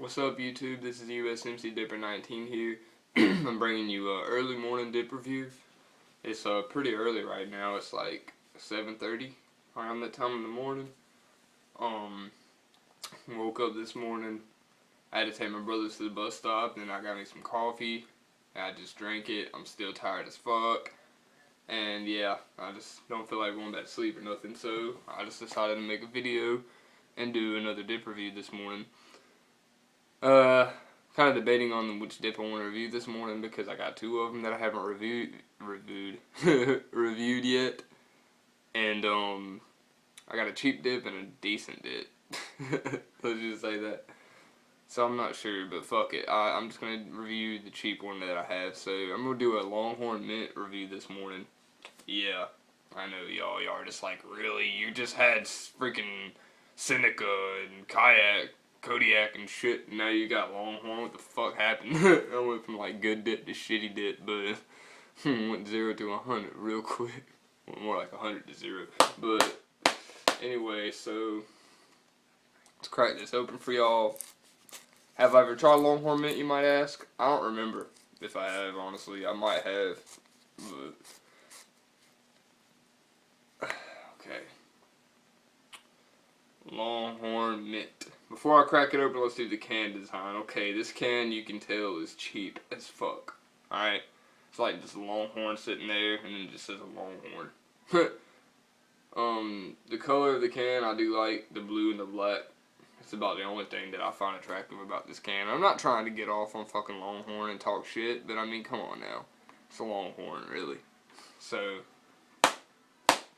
What's up, YouTube? This is USMC Dipper 19 here. I'm bringing you a early morning dip review. It's pretty early right now. It's like 7:30 around that time in the morning. Woke up this morning. I had to take my brothers to the bus stop. Then I got me some coffee. I just drank it. I'm still tired as fuck. And yeah, I just don't feel like going back to sleep or nothing. So I just decided to make a video and do another dip review this morning. Kind of debating on which dip I want to review this morning because I got two of them that I haven't reviewed yet, and I got a cheap dip and a decent dip. Let's just say that. So I'm not sure, but fuck it. I'm just gonna review the cheap one that I have. So I'm gonna do a Longhorn mint review this morning. Yeah, I know y'all are just like, really? You just had freaking Seneca and Kodiak and shit, and now you got Longhorn. What the fuck happened? I went from like good dip to shitty dip, but went 0 to 100 real quick. Well, more like 100 to 0. But anyway, so let's crack this open for y'all. Have I ever tried Longhorn mint, you might ask? I don't remember if I have, honestly. I might have, but okay. Longhorn mint. Before I crack it open, let's do the can design. Okay, this can, you can tell, is cheap as fuck. Alright? It's like just a Longhorn sitting there, and then it just says a Longhorn. The color of the can, I do like the blue and the black. It's about the only thing that I find attractive about this can. I'm not trying to get off on fucking Longhorn and talk shit, but I mean, come on now. It's a Longhorn, really. So, let's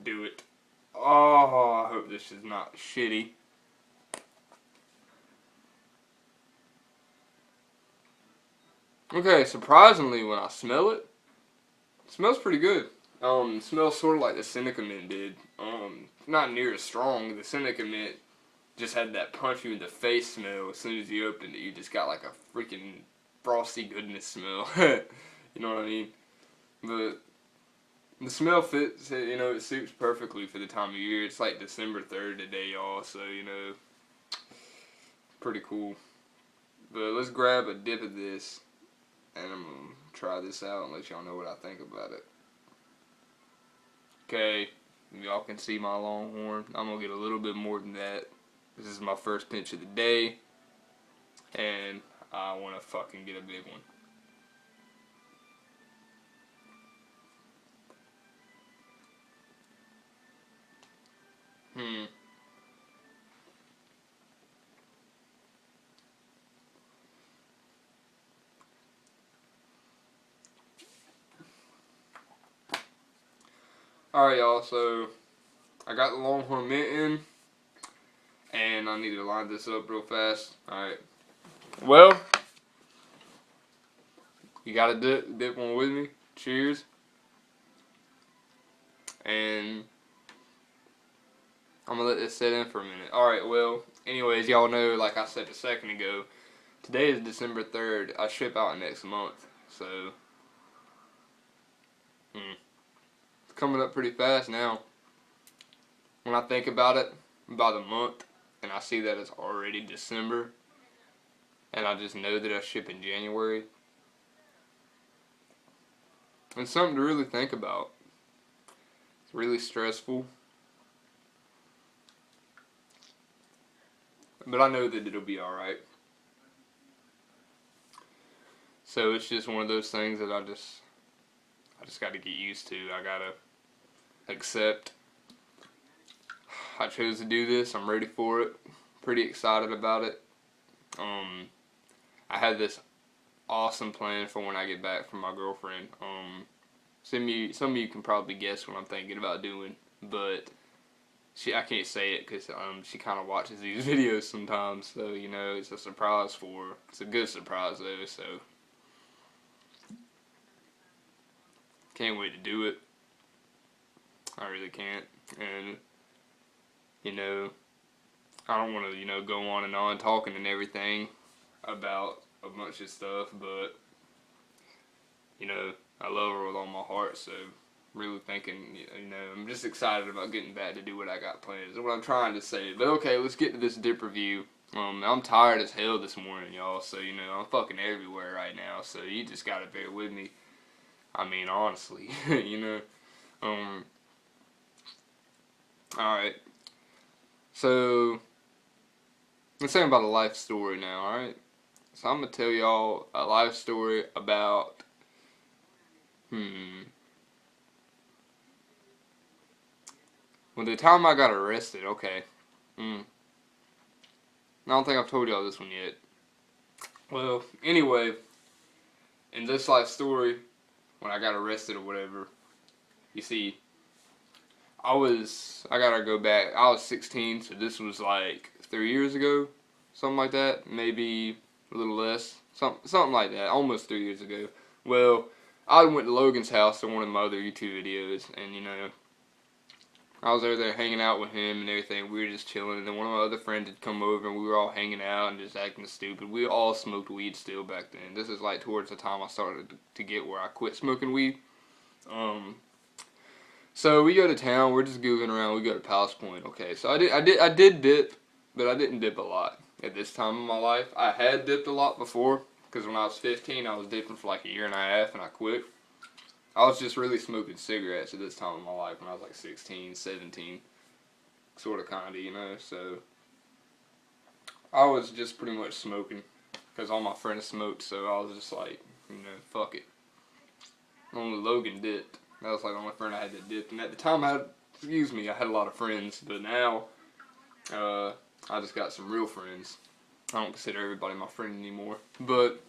do it. Oh, I hope this is not shitty. Okay, surprisingly, when I smell it, it smells pretty good. It smells sort of like the Seneca mint did. Not near as strong. The Seneca mint just had that punch you in the face smell. As soon as you opened it, you just got like a freaking frosty goodness smell. You know what I mean? But the smell fits, you know, it suits perfectly for the time of year. It's like December 3rd today, y'all, so, you know, pretty cool. But let's grab a dip of this, and I'm going to try this out and let y'all know what I think about it. Okay, y'all can see my Longhorn. I'm going to get a little bit more than that. This is my first pinch of the day, and I want to fucking get a big one. Alright, y'all, so I got the Longhorn mint in, and I need to line this up real fast. Alright. Well, you gotta dip one with me. Cheers. And I'm gonna let this sit in for a minute. Alright, well, anyways, y'all know, like I said a second ago, today is December 3rd. I ship out next month, so it's coming up pretty fast now. When I think about it, about a month, and I see that it's already December, and I just know that I ship in January. It's something to really think about. It's really stressful. But I know that it'll be alright. So it's just one of those things that I just gotta get used to. I gotta accept. I chose to do this. I'm ready for it. Pretty excited about it. I had this awesome plan for when I get back from my girlfriend. Some of you can probably guess what I'm thinking about doing, but I can't say it because she kind of watches these videos sometimes, so you know, it's a surprise for her. It's a good surprise though, so can't wait to do it. I really can't, and you know, I don't want to, you know, go on and on talking and everything about a bunch of stuff, but you know, I love her with all my heart, so really thinking, you know, I'm just excited about getting back to do what I got planned, is what I'm trying to say. But okay, let's get to this dip review. I'm tired as hell this morning, y'all. So you know I'm fucking everywhere right now. So you just gotta bear with me. I mean, honestly, you know. Um. All right. So let's talk about a life story now. All right. So I'm gonna tell y'all a life story about well, the time I got arrested. Okay. I don't think I've told y'all this one yet. Well, anyway, in this life story, when I got arrested or whatever, you see, I gotta go back. I was 16, so this was like 3 years ago, something like that. Maybe a little less, something like that. Almost 3 years ago. Well, I went to Logan's house to one of my other YouTube videos, and you know, I was over there hanging out with him and everything. We were just chilling, and then one of my other friends had come over, and we were all hanging out and just acting stupid. We all smoked weed still back then. This is like towards the time I started to get where I quit smoking weed. So we go to town. We're just goofing around. We go to Palace Point. Okay, so I did dip, but I didn't dip a lot at this time in my life. I had dipped a lot before, because when I was 15, I was dipping for like a year and a half, and I quit. I was just really smoking cigarettes at this time in my life when I was like 16, 17. Sort of, kind of, you know. So I was just pretty much smoking because all my friends smoked, so I was just like, you know, fuck it. Only Logan dipped. That was like the only friend I had that dipped. And at the time, I had a lot of friends, but now I just got some real friends. I don't consider everybody my friend anymore. But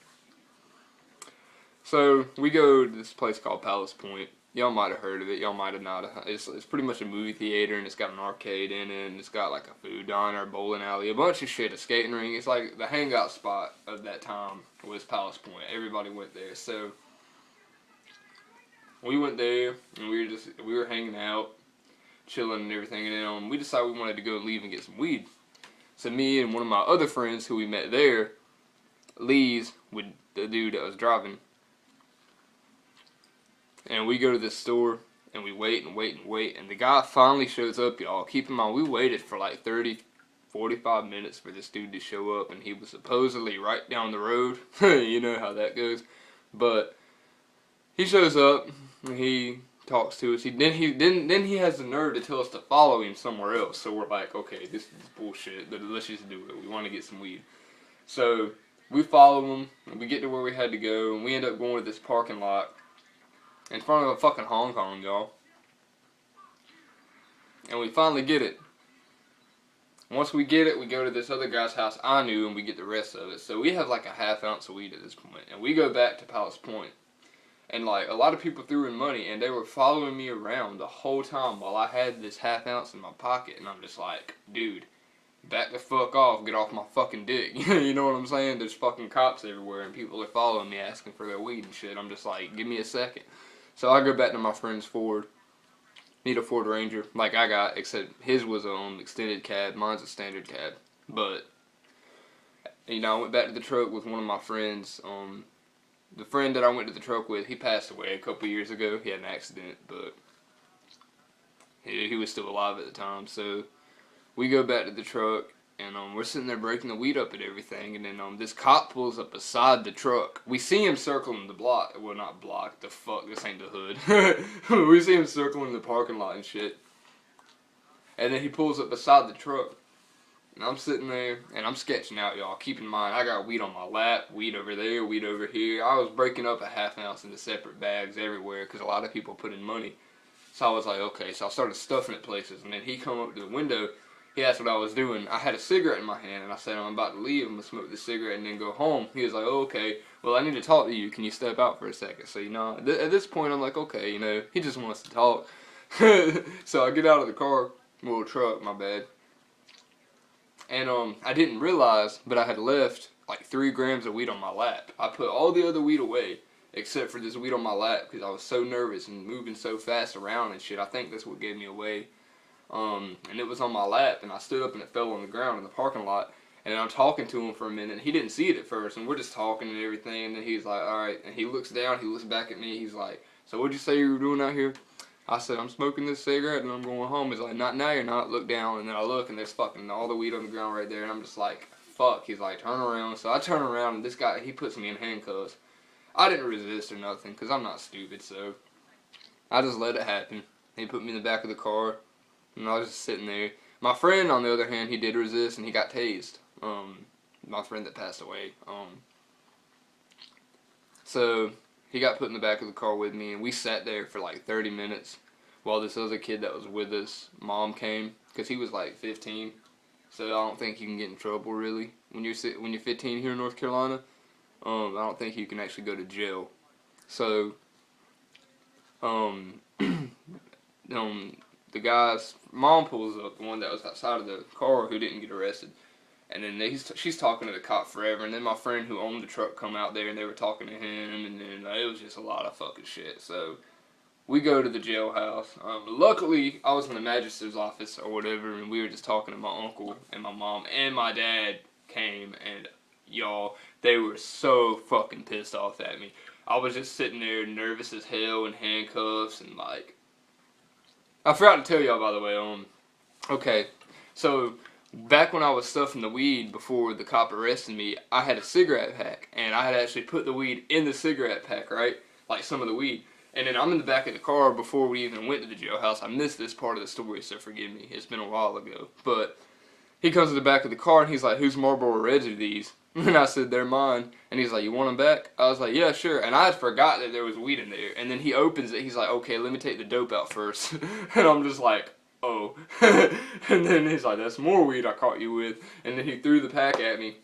so we go to this place called Palace Point. Y'all might have heard of it. Y'all might have not. It's pretty much a movie theater, and it's got an arcade in it, and it's got like a food diner, a bowling alley, a bunch of shit, a skating ring. It's like the hangout spot of that time was Palace Point. Everybody went there. So we went there, and we were hanging out, chilling and everything, and then we decided we wanted to go leave and get some weed. So me and one of my other friends who we met there leaves with the dude that was driving. And we go to this store, and we wait and wait and wait, and the guy finally shows up, y'all. Keep in mind, we waited for like 30, 45 minutes for this dude to show up, and he was supposedly right down the road. You know how that goes. But he shows up, and he talks to us. Then he has the nerve to tell us to follow him somewhere else. So we're like, okay, this is bullshit. Let's just do it. We want to get some weed. So we follow him, and we get to where we had to go, and we end up going to this parking lot in front of a fucking Hong Kong, y'all. And we finally get it. Once we get it, we go to this other guy's house I knew, and we get the rest of it. So we have like a half ounce of weed at this point. And we go back to Palace Point. And like a lot of people threw in money, and they were following me around the whole time while I had this half ounce in my pocket. And I'm just like, dude, back the fuck off, get off my fucking dick. You know what I'm saying? There's fucking cops everywhere, and people are following me asking for their weed and shit. I'm just like, give me a second. So I go back to my friend's Ford. Need a Ford Ranger, like I got, except his was an extended cab. Mine's a standard cab. But, you know, I went back to the truck with one of my friends. The friend that I went to the truck with, he passed away a couple years ago. He had an accident, but he was still alive at the time. So we go back to the truck, and we're sitting there breaking the weed up and everything, and then this cop pulls up beside the truck. We see him circling the block. Well, not block. The fuck, this ain't the hood. We see him circling the parking lot and shit. And then he pulls up beside the truck. And I'm sitting there, and I'm sketching out, y'all. Keep in mind, I got weed on my lap, weed over there, weed over here. I was breaking up a half ounce into separate bags everywhere, because a lot of people put in money. So I was like, okay. So I started stuffing it places, and then he come up to the window. He asked what I was doing. I had a cigarette in my hand, and I said, I'm about to leave. I'm going to smoke this cigarette and then go home. He was like, oh, okay. Well, I need to talk to you. Can you step out for a second? So, you know, at this point, I'm like, okay, you know, he just wants to talk. So I get out of the car, little truck, my bad. And I didn't realize, but I had left like 3 grams of weed on my lap. I put all the other weed away, except for this weed on my lap, because I was so nervous and moving so fast around and shit. I think that's what gave me away. And it was on my lap, and I stood up and it fell on the ground in the parking lot. And I'm talking to him for a minute, and he didn't see it at first, and we're just talking and everything, and then he's like, alright, and he looks down, he looks back at me, he's like, so what'd you say you were doing out here? I said, I'm smoking this cigarette, and I'm going home. He's like, not now, you're not, look down, and then I look, and there's fucking all the weed on the ground right there, and I'm just like, fuck. He's like, turn around. So I turn around, and this guy, he puts me in handcuffs. I didn't resist or nothing, because I'm not stupid, so I just let it happen. He put me in the back of the car, and I was just sitting there. My friend, on the other hand, he did resist, and he got tased. My friend that passed away. So he got put in the back of the car with me, and we sat there for like 30 minutes while this other kid that was with us, mom came, because he was like 15. So I don't think you can get in trouble really when you're 15 here in North Carolina. I don't think you can actually go to jail. So, the guy's mom pulls up, the one that was outside of the car who didn't get arrested, and then she's talking to the cop forever. And then my friend who owned the truck come out there, and they were talking to him, and then it was just a lot of fucking shit. So we go to the jailhouse. Luckily, I was in the magistrate's office or whatever, and we were just talking to my uncle and my mom, and my dad came, and y'all, they were so fucking pissed off at me. I was just sitting there nervous as hell in handcuffs, and like, I forgot to tell y'all, by the way, okay, so back when I was stuffing the weed before the cop arrested me, I had a cigarette pack, and I had actually put the weed in the cigarette pack, right? Like some of the weed. And then I'm in the back of the car before we even went to the jailhouse. I missed this part of the story, so forgive me. It's been a while ago. But he comes to the back of the car, and he's like, whose Marlboro Reds are these? And I said, they're mine. And he's like, you want them back? I was like, yeah, sure. And I had forgot that there was weed in there. And then he opens it. He's like, okay, let me take the dope out first. And I'm just like, oh. And then he's like, that's more weed I caught you with. And then he threw the pack at me.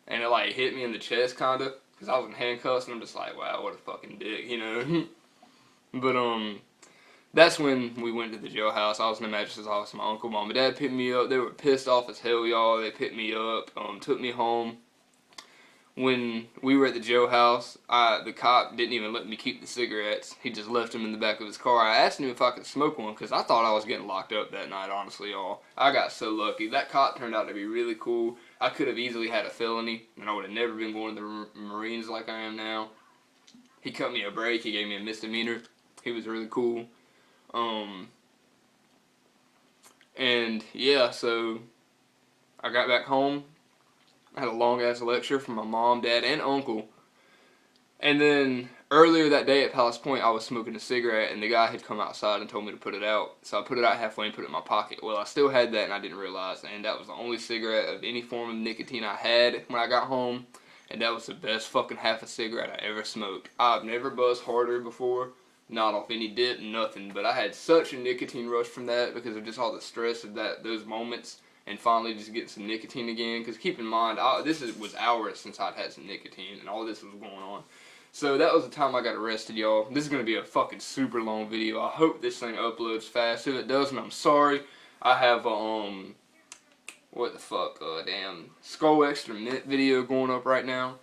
And it like hit me in the chest, kind of. Because I was in handcuffs, and I'm just like, wow, what a fucking dick, you know? But, that's when we went to the jailhouse. I was in the magistrate's office. My uncle, mom, and dad picked me up. They were pissed off as hell, y'all. They picked me up, took me home. When we were at the jailhouse, the cop didn't even let me keep the cigarettes. He just left them in the back of his car. I asked him if I could smoke one, because I thought I was getting locked up that night, honestly, y'all. I got so lucky. That cop turned out to be really cool. I could have easily had a felony, and I would have never been going to the Marines like I am now. He cut me a break. He gave me a misdemeanor. He was really cool. And yeah, so I got back home. I had a long ass lecture from my mom, dad, and uncle. And then earlier that day at Palace Point, I was smoking a cigarette, and the guy had come outside and told me to put it out. So I put it out halfway and put it in my pocket. Well, I still had that, and I didn't realize. And that was the only cigarette of any form of nicotine I had when I got home. And that was the best fucking half a cigarette I ever smoked. I've never buzzed harder before. Not off any dip, nothing. But I had such a nicotine rush from that because of just all the stress of those moments. And finally just getting some nicotine again. Because keep in mind, was hours since I'd had some nicotine. And all this was going on. So that was the time I got arrested, y'all. This is going to be a fucking super long video. I hope this thing uploads fast. If it doesn't, I'm sorry. I have what the fuck, damn Skull Extra Mint video going up right now.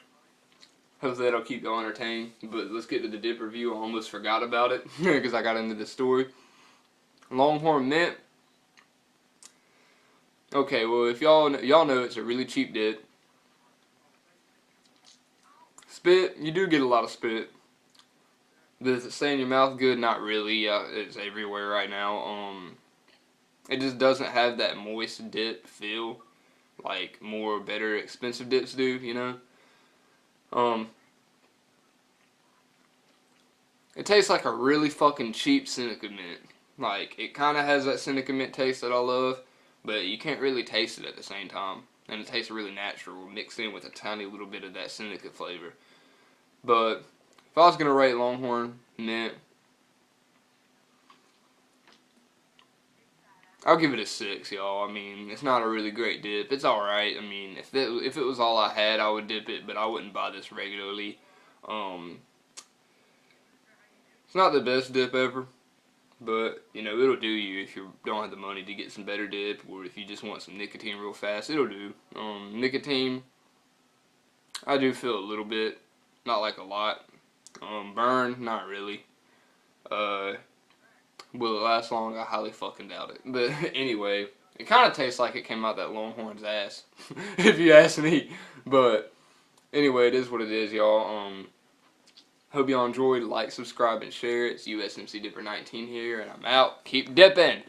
Hopefully that'll keep y'all entertained. But let's get to the dip review. I almost forgot about it because I got into the story. Longhorn Mint. Okay, well if y'all know it's a really cheap dip. Spit, you do get a lot of spit. Does it stay in your mouth good? Not really. It's everywhere right now. It just doesn't have that moist dip feel like more better expensive dips do, you know? It tastes like a really fucking cheap Seneca Mint. Like, it kind of has that Seneca Mint taste that I love, but you can't really taste it at the same time. And it tastes really natural, mixed in with a tiny little bit of that Seneca flavor. But if I was going to rate Longhorn Mint, I'll give it a 6, y'all. I mean, it's not a really great dip. It's alright. I mean, if it was all I had, I would dip it, but I wouldn't buy this regularly. It's not the best dip ever, but, you know, it'll do you if you don't have the money to get some better dip, or if you just want some nicotine real fast, it'll do. Nicotine, I do feel a little bit, not like a lot. Burn, not really. Will it last long? I highly fucking doubt it. But anyway, it kind of tastes like it came out that Longhorn's ass, if you ask me. But anyway, it is what it is, y'all. Hope y'all enjoyed. Like, subscribe, and share. It's USMC Dipper 19 here, and I'm out. Keep dipping!